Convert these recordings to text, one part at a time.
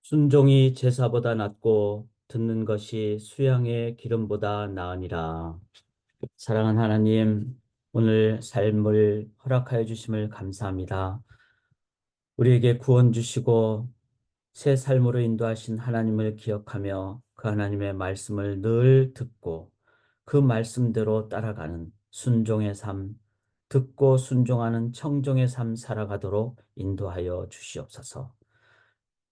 순종이 제사보다 낫고 듣는 것이 수양의 기름보다 나으니라. 사랑하는 하나님, 오늘 삶을 허락하여 주심을 감사합니다. 우리에게 구원 주시고 새 삶으로 인도하신 하나님을 기억하며 그 하나님의 말씀을 늘 듣고 그 말씀대로 따라가는 순종의 삶, 듣고 순종하는 청종의 삶 살아가도록 인도하여 주시옵소서.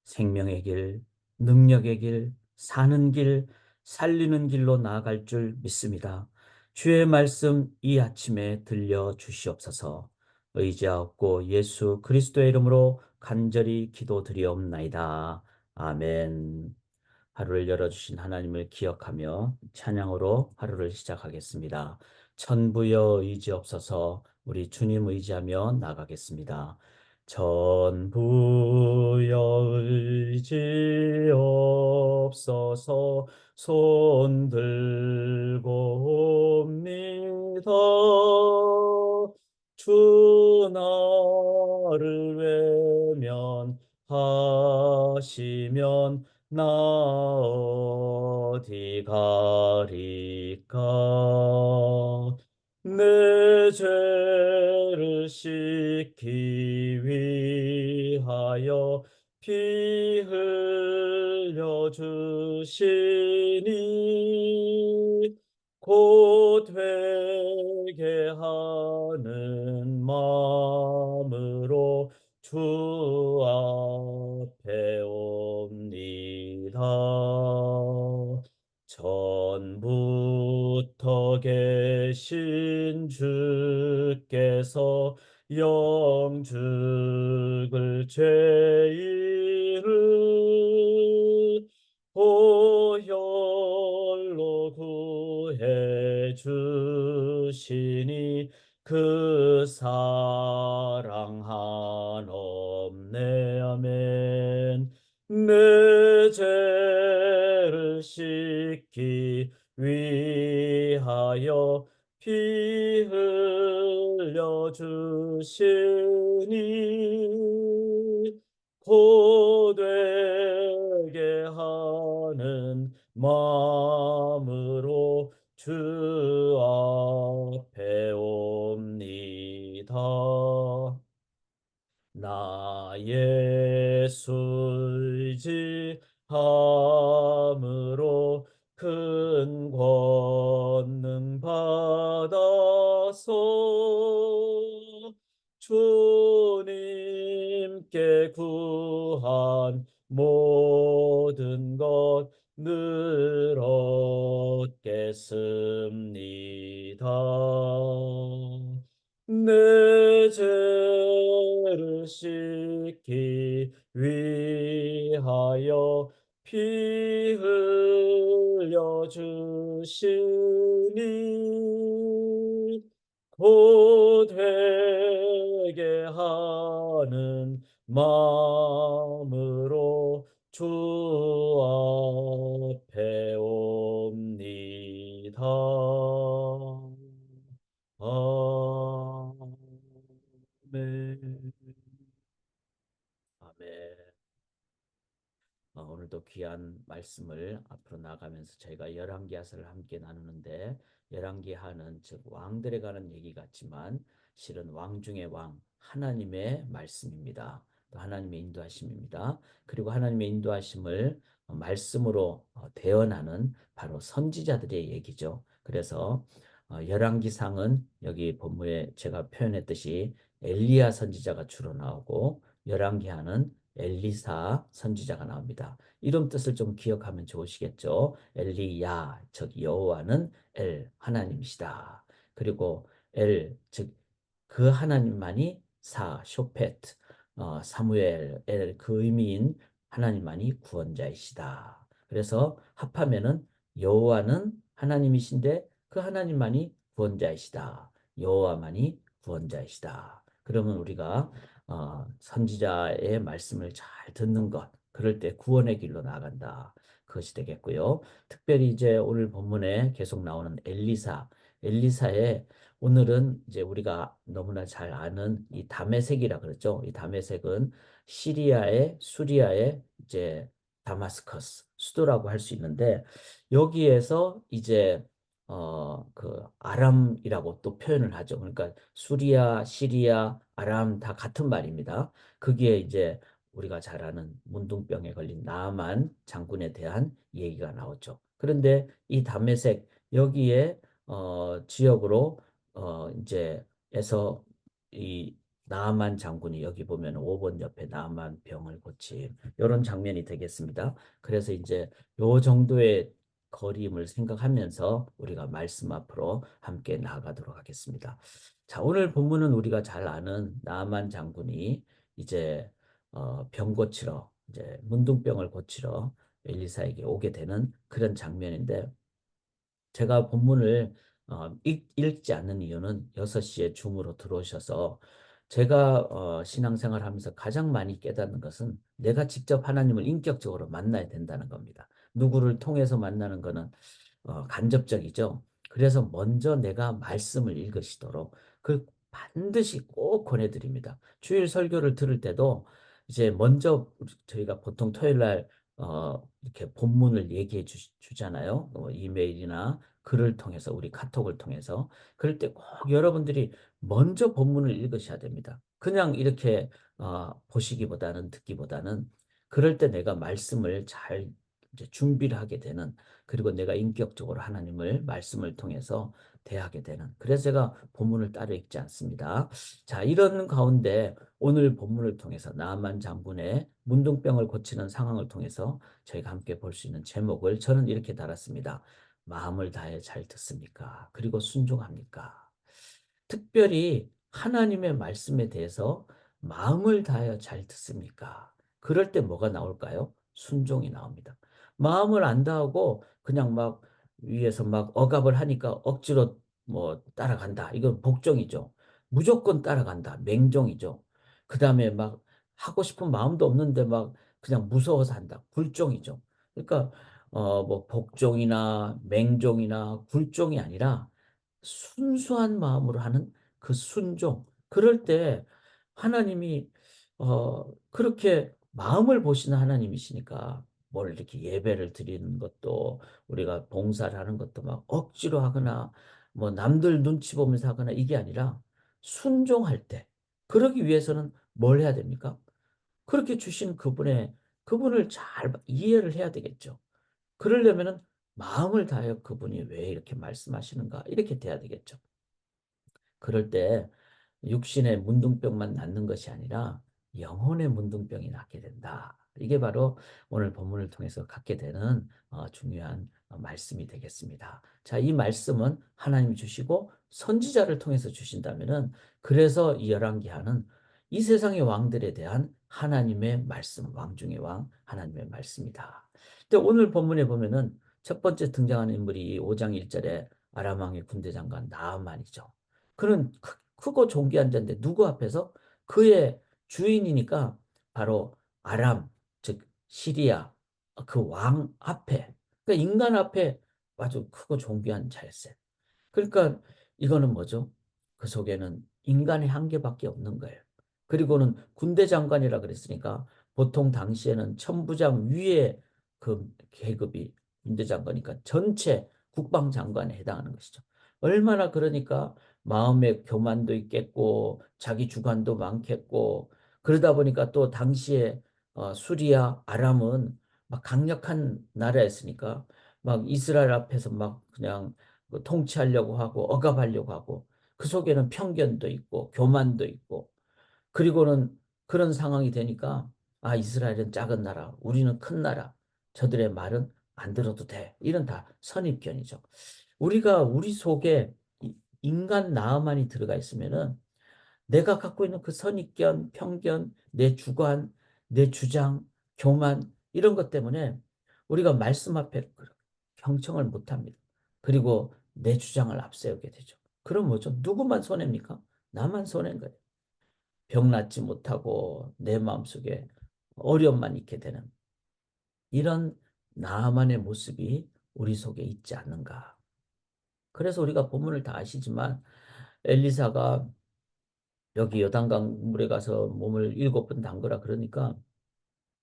생명의 길, 능력의 길, 사는 길, 살리는 길로 나아갈 줄 믿습니다. 주의 말씀 이 아침에 들려 주시옵소서. 의지하옵고 예수 그리스도의 이름으로 간절히 기도드리옵나이다. 아멘. 하루를 열어주신 하나님을 기억하며 찬양으로 하루를 시작하겠습니다. 천부여 의지옵소서. 우리 주님 의지하며 나가겠습니다. 전부여 의지옵소서. 손 들고 옵니다. 주 나를 외면하시면 나 어디 가리까. 내 죄를 씻기 위하여 피 흘려 주시니 곧 회개 하는 마음으로 주 앞에 옵니다. 전부터 계신 주께서 영죽을 죄인을 보혈로 구해 주시니 그 사랑 한없네. 아멘. 내 죄를 씻기 위하여 피 흘려 주시니 곧 되게 하는 마음으로 주 앞에 옵니다. 나 예수 의지함으로 큰 권능 받아서 주님께 구한 모든 것 늘 얻겠습니다. 내 죄를 씻기 위하여 피 흘려 주시니 곧 회개하는 마음으로 주 앞에 옵니다. 아멘. 아멘. 오늘도 귀한 말씀을 앞으로 나가면서 저희가 열왕기하서를 함께 나누는데, 열왕기하는 즉 왕들에 관한 얘기 같지만 실은 왕 중의 왕 하나님의 말씀입니다. 또 하나님의 인도하심입니다. 그리고 하나님의 인도하심을 말씀으로 대언하는 바로 선지자들의 얘기죠. 그래서 열왕기상은 여기 본문에 제가 표현했듯이 엘리야 선지자가 주로 나오고, 열왕기하는 엘리사 선지자가 나옵니다. 이름 뜻을 좀 기억하면 좋으시겠죠. 엘리야, 즉 여호와는 엘, 하나님이시다. 그리고 엘, 즉 그 하나님만이 사, 쇼페트, 사무엘, 엘, 그 의미인 하나님만이 구원자이시다. 그래서 합하면은 여호와는 하나님이신데 그 하나님만이 구원자이시다. 여호와만이 구원자이시다. 그러면 우리가 선지자의 말씀을 잘 듣는 것, 그럴 때 구원의 길로 나아간다. 그것이 되겠고요. 특별히 이제 오늘 본문에 계속 나오는 엘리사, 엘리사의 오늘은 이제 우리가 너무나 잘 아는 이 다메섹이라 그랬죠. 이 다메섹은 시리아의 수리아의 이제 다마스커스 수도라고 할 수 있는데 여기에서 이제 그 아람이라고 또 표현을 하죠. 그러니까 수리아, 시리아, 아람 다 같은 말입니다. 그게 이제 우리가 잘 아는 문둥병에 걸린 나만 장군에 대한 얘기가 나오죠. 그런데 이 다메섹 여기에 지역으로 이제 에서 이 나만 장군이 여기 보면 5번 옆에 나만 병을 고침 이런 장면이 되겠습니다. 그래서 이제 요 정도의 거리임을 생각하면서 우리가 말씀 앞으로 함께 나아가도록 하겠습니다. 자, 오늘 본문은 우리가 잘 아는 나만 장군이 이제 병 고치러 이제 문둥병을 고치러 엘리사에게 오게 되는 그런 장면인데 제가 본문을 읽지 않는 이유는 6시에 줌으로 들어오셔서 제가 신앙생활 하면서 가장 많이 깨닫는 것은 내가 직접 하나님을 인격적으로 만나야 된다는 겁니다. 누구를 통해서 만나는 것은 간접적이죠. 그래서 먼저 내가 말씀을 읽으시도록 그 반드시 꼭 권해드립니다. 주일 설교를 들을 때도 이제 먼저 저희가 보통 토요일 날 이렇게 본문을 얘기해 주잖아요. 이메일이나 글을 통해서 우리 카톡을 통해서 그럴 때 꼭 여러분들이 먼저 본문을 읽으셔야 됩니다. 그냥 이렇게 보시기보다는 듣기보다는 그럴 때 내가 말씀을 잘 이제 준비를 하게 되는 그리고 내가 인격적으로 하나님을 말씀을 통해서 대하게 되는 그래서 제가 본문을 따로 읽지 않습니다. 자, 이런 가운데 오늘 본문을 통해서 나만 장군의 문둥병을 고치는 상황을 통해서 저희가 함께 볼 수 있는 제목을 저는 이렇게 달았습니다. 마음을 다해 잘 듣습니까? 그리고 순종합니까? 특별히 하나님의 말씀에 대해서 마음을 다하여 잘 듣습니까? 그럴 때 뭐가 나올까요? 순종이 나옵니다. 마음을 안 다하고 그냥 막 위에서 막 억압을 하니까 억지로 뭐 따라간다. 이건 복종이죠. 무조건 따라간다. 맹종이죠. 그 다음에 막 하고 싶은 마음도 없는데 막 그냥 무서워서 한다. 굴종이죠. 그러니까 뭐 복종이나 맹종이나 굴종이 아니라 순수한 마음으로 하는 그 순종. 그럴 때 하나님이 그렇게 마음을 보시는 하나님이시니까 뭘 이렇게 예배를 드리는 것도 우리가 봉사를 하는 것도 막 억지로 하거나 뭐 남들 눈치 보면서 하거나 이게 아니라 순종할 때 그러기 위해서는 뭘 해야 됩니까? 그렇게 주신 그분을 잘 이해를 해야 되겠죠. 그러려면은 마음을 다하여 그분이 왜 이렇게 말씀하시는가 이렇게 돼야 되겠죠. 그럴 때 육신의 문둥병만 낫는 것이 아니라 영혼의 문둥병이 낫게 된다. 이게 바로 오늘 본문을 통해서 갖게 되는 중요한 말씀이 되겠습니다. 자, 이 말씀은 하나님이 주시고 선지자를 통해서 주신다면은 그래서 이 열왕기하는 이 세상의 왕들에 대한 하나님의 말씀, 왕 중의 왕, 하나님의 말씀이다. 근데 오늘 본문에 보면은 첫 번째 등장하는 인물이 5장 1절에 아람 왕의 군대 장관 나아만이죠. 그는 크고 존귀한 자인데 누구 앞에서? 그의 주인이니까 바로 아람, 즉 시리아 그 왕 앞에 그러니까 인간 앞에 아주 크고 존귀한 자였어요. 그러니까 이거는 뭐죠? 그 속에는 인간의 한계밖에 없는 거예요. 그리고는 군대 장관이라 그랬으니까 보통 당시에는 천부장 위에 그 계급이 군대 장관이니까 전체 국방장관에 해당하는 것이죠. 얼마나 그러니까 마음의 교만도 있겠고 자기 주관도 많겠고 그러다 보니까 또 당시에 수리아 아람은 막 강력한 나라였으니까 막 이스라엘 앞에서 막 그냥 그 통치하려고 하고 억압하려고 하고 그 속에는 편견도 있고 교만도 있고 그리고는 그런 상황이 되니까 아 이스라엘은 작은 나라 우리는 큰 나라 저들의 말은 안 들어도 돼 이런 다 선입견이죠. 우리가 우리 속에 인간 나만이 들어가 있으면은 내가 갖고 있는 그 선입견, 편견, 내 주관, 내 주장, 교만 이런 것 때문에 우리가 말씀 앞에 경청을 못 합니다. 그리고 내 주장을 앞세우게 되죠. 그럼 뭐죠? 누구만 손해입니까? 나만 손해인 거예요. 병 낫지 못하고 내 마음속에 어려움만 있게 되는 이런 나만의 모습이 우리 속에 있지 않는가. 그래서 우리가 본문을 다 아시지만 엘리사가 여기 요단강 물에 가서 몸을 7번 담그라 그러니까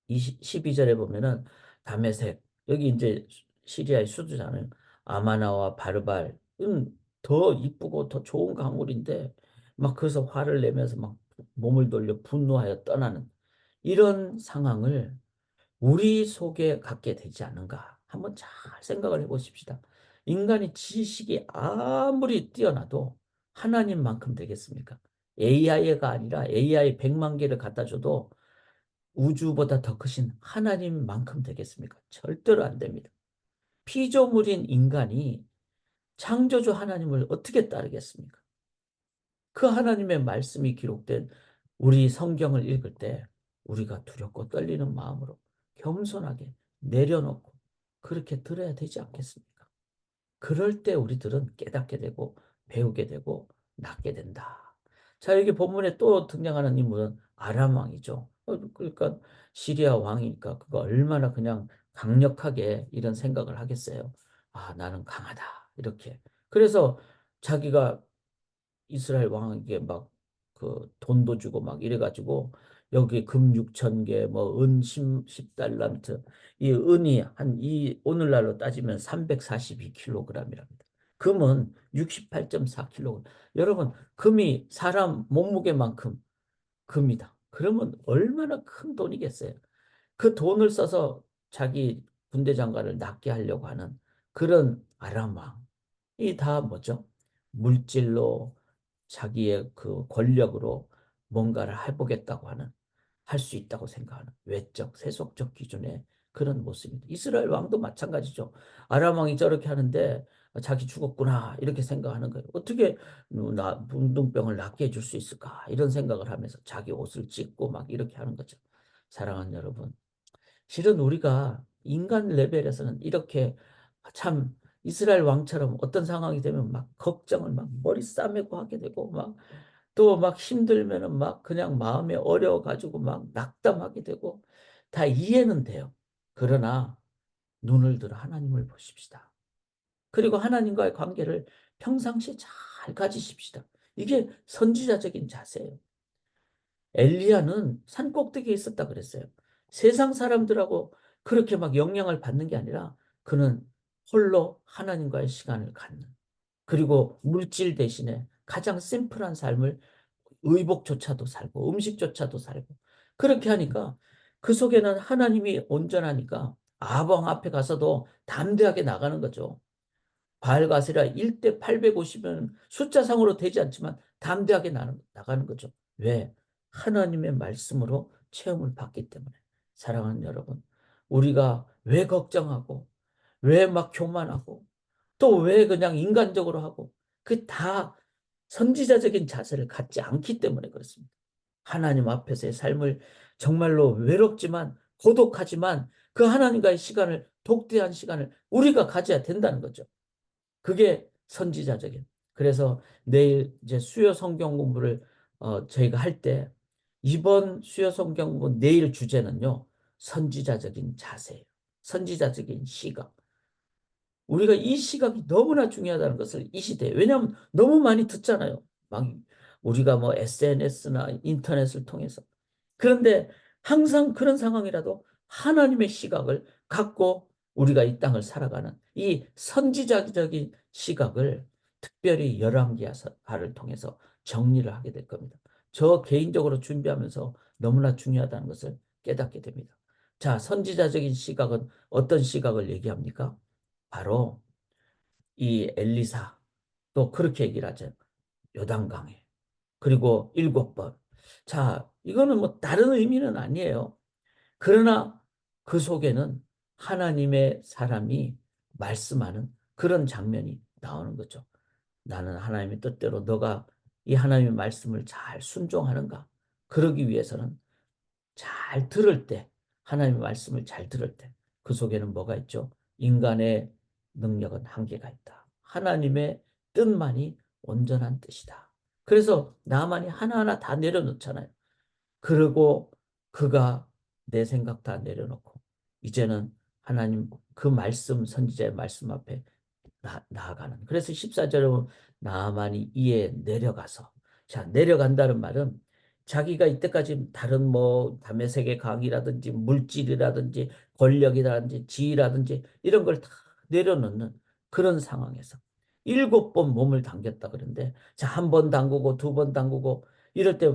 12절에 보면은 다메섹, 여기 이제 시리아의 수도잖아요. 아마나와 바르발은 더 이쁘고 더 좋은 강물인데 막 거기서 화를 내면서 막 몸을 돌려 분노하여 떠나는 이런 상황을 우리 속에 갖게 되지 않은가? 한번 잘 생각을 해보십시다. 인간의 지식이 아무리 뛰어나도 하나님만큼 되겠습니까? AI가 아니라 AI 100만 개를 갖다 줘도 우주보다 더 크신 하나님만큼 되겠습니까? 절대로 안 됩니다. 피조물인 인간이 창조주 하나님을 어떻게 따르겠습니까? 그 하나님의 말씀이 기록된 우리 성경을 읽을 때 우리가 두렵고 떨리는 마음으로 겸손하게 내려놓고 그렇게 들어야 되지 않겠습니까? 그럴 때 우리들은 깨닫게 되고 배우게 되고 낫게 된다. 자, 여기 본문에 또 등장하는 인물은 아람 왕이죠. 그러니까 시리아 왕이니까 그거 얼마나 그냥 강력하게 이런 생각을 하겠어요. 아, 나는 강하다. 이렇게. 그래서 자기가 이스라엘 왕에게 막 그 돈도 주고 막 이래가지고 여기 금 6천 개, 뭐 은 10달란트, 이 은이 한 이 오늘날로 따지면 342kg이랍니다. 금은 68.4kg. 여러분, 금이 사람 몸무게만큼 금이다. 그러면 얼마나 큰 돈이겠어요? 그 돈을 써서 자기 군대 장관을 낫게 하려고 하는 그런 아람 왕이 다 뭐죠? 물질로 자기의 그 권력으로 뭔가를 해보겠다고 하는 할 수 있다고 생각하는 외적, 세속적 기준의 그런 모습입니다. 이스라엘 왕도 마찬가지죠. 아람 왕이 저렇게 하는데 자기 죽었구나 이렇게 생각하는 거예요. 어떻게 나 운동병을 낫게 해줄 수 있을까 이런 생각을 하면서 자기 옷을 찢고 막 이렇게 하는 거죠. 사랑하는 여러분, 실은 우리가 인간 레벨에서는 이렇게 참 이스라엘 왕처럼 어떤 상황이 되면 막 걱정을 막 머리 싸매고 하게 되고 막 또 막 힘들면은 막 그냥 마음이 어려워가지고 막 낙담하게 되고 다 이해는 돼요. 그러나 눈을 들어 하나님을 보십시다. 그리고 하나님과의 관계를 평상시에 잘 가지십시다. 이게 선지자적인 자세예요. 엘리야는 산 꼭대기에 있었다 그랬어요. 세상 사람들하고 그렇게 막 영향을 받는 게 아니라 그는 홀로 하나님과의 시간을 갖는 그리고 물질 대신에 가장 심플한 삶을 의복조차도 살고 음식조차도 살고 그렇게 하니까 그 속에는 하나님이 온전하니까 아방 앞에 가서도 담대하게 나가는 거죠. 바알과 아세라 1대 850은 숫자상으로 되지 않지만 담대하게 나가는 거죠. 왜? 하나님의 말씀으로 체험을 받기 때문에. 사랑하는 여러분, 우리가 왜 걱정하고 왜 막 교만하고 또 왜 그냥 인간적으로 하고 그 다 선지자적인 자세를 갖지 않기 때문에 그렇습니다. 하나님 앞에서의 삶을 정말로 외롭지만 고독하지만 그 하나님과의 시간을 독대한 시간을 우리가 가져야 된다는 거죠. 그게 선지자적인. 그래서 내일 이제 수요 성경 공부를 저희가 할 때 이번 수요 성경 공부 내일 주제는요. 선지자적인 자세예요. 선지자적인 시각. 우리가 이 시각이 너무나 중요하다는 것을 이 시대에 왜냐하면 너무 많이 듣잖아요. 막 우리가 뭐 SNS나 인터넷을 통해서 그런데 항상 그런 상황이라도 하나님의 시각을 갖고 우리가 이 땅을 살아가는 이 선지자적인 시각을 특별히 열왕기하를 통해서 정리를 하게 될 겁니다. 저 개인적으로 준비하면서 너무나 중요하다는 것을 깨닫게 됩니다. 자, 선지자적인 시각은 어떤 시각을 얘기합니까? 바로 이 엘리사 또 그렇게 얘기를 하죠. 요단강에. 그리고 7번. 자, 이거는 뭐 다른 의미는 아니에요. 그러나 그 속에는 하나님의 사람이 말씀하는 그런 장면이 나오는 거죠. 나는 하나님의 뜻대로 너가 이 하나님의 말씀을 잘 순종하는가? 그러기 위해서는 잘 들을 때, 하나님의 말씀을 잘 들을 때, 그 속에는 뭐가 있죠? 인간의 능력은 한계가 있다. 하나님의 뜻만이 온전한 뜻이다. 그래서 나만이 하나하나 다 내려놓잖아요. 그리고 그가 내 생각 다 내려놓고, 이제는 하나님 그 말씀, 선지자의 말씀 앞에 나아가는. 그래서 14절에 나만이 이에 내려가서, 자, 내려간다는 말은 자기가 이때까지 다른 뭐 담의 세계 강의라든지 물질이라든지 권력이라든지 지위라든지 이런 걸 다 내려놓는 그런 상황에서 7번 몸을 담겼다 그러는데 자, 한 번 담그고 두 번 담그고 이럴 때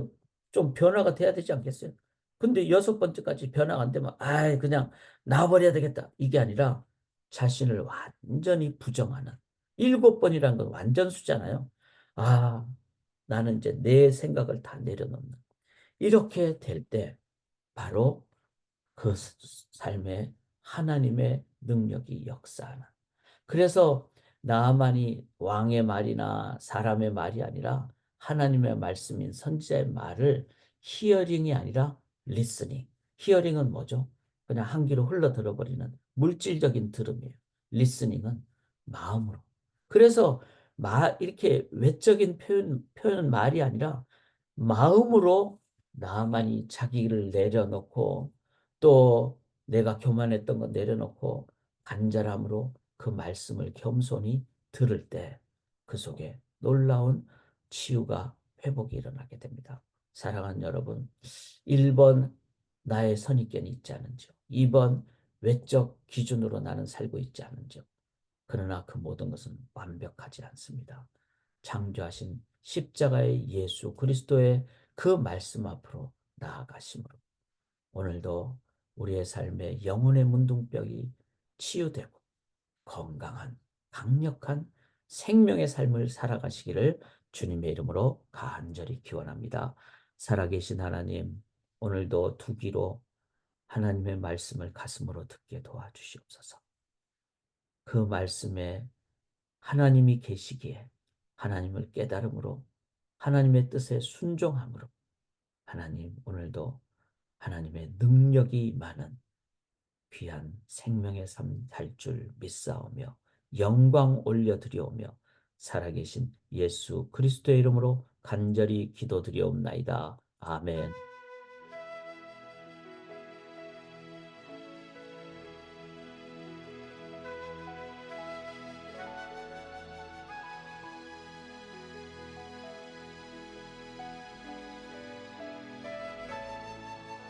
좀 변화가 돼야 되지 않겠어요? 근데 6번째까지 변화가 안 되면 아이 그냥 놔버려야 되겠다 이게 아니라 자신을 완전히 부정하는 7번이라는 건 완전 수잖아요. 아, 나는 이제 내 생각을 다 내려놓는 이렇게 될 때 바로 그 삶에 하나님의 능력이 역사하는. 그래서 나만이 왕의 말이나 사람의 말이 아니라 하나님의 말씀인 선지자의 말을 히어링이 아니라 리스닝. 히어링은 뭐죠? 그냥 한 귀로 흘러 들어버리는 물질적인 들음이에요. 리스닝은 마음으로. 그래서 이렇게 외적인 표현은 말이 아니라 마음으로 나만이 자기를 내려놓고 또 내가 교만했던 거 내려놓고 간절함으로 그 말씀을 겸손히 들을 때 그 속에 놀라운 치유가 회복이 일어나게 됩니다. 사랑하는 여러분, 1번 나의 선입견이 있지 않은지요. 2번 외적 기준으로 나는 살고 있지 않은지요. 그러나 그 모든 것은 완벽하지 않습니다. 창조하신 십자가의 예수 그리스도의 그 말씀 앞으로 나아가심으로 오늘도 우리의 삶의 영혼의 문둥병이 치유되고 건강한 강력한 생명의 삶을 살아가시기를 주님의 이름으로 간절히 기원합니다. 살아계신 하나님, 오늘도 두 귀로 하나님의 말씀을 가슴으로 듣게 도와주시옵소서. 그 말씀에 하나님이 계시기에 하나님을 깨달음으로 하나님의 뜻에 순종함으로 하나님 오늘도 하나님의 능력이 많은 귀한 생명의 삶 살 줄 믿사오며 영광 올려드리오며 살아계신 예수 그리스도의 이름으로 간절히 기도드리옵나이다. 아멘.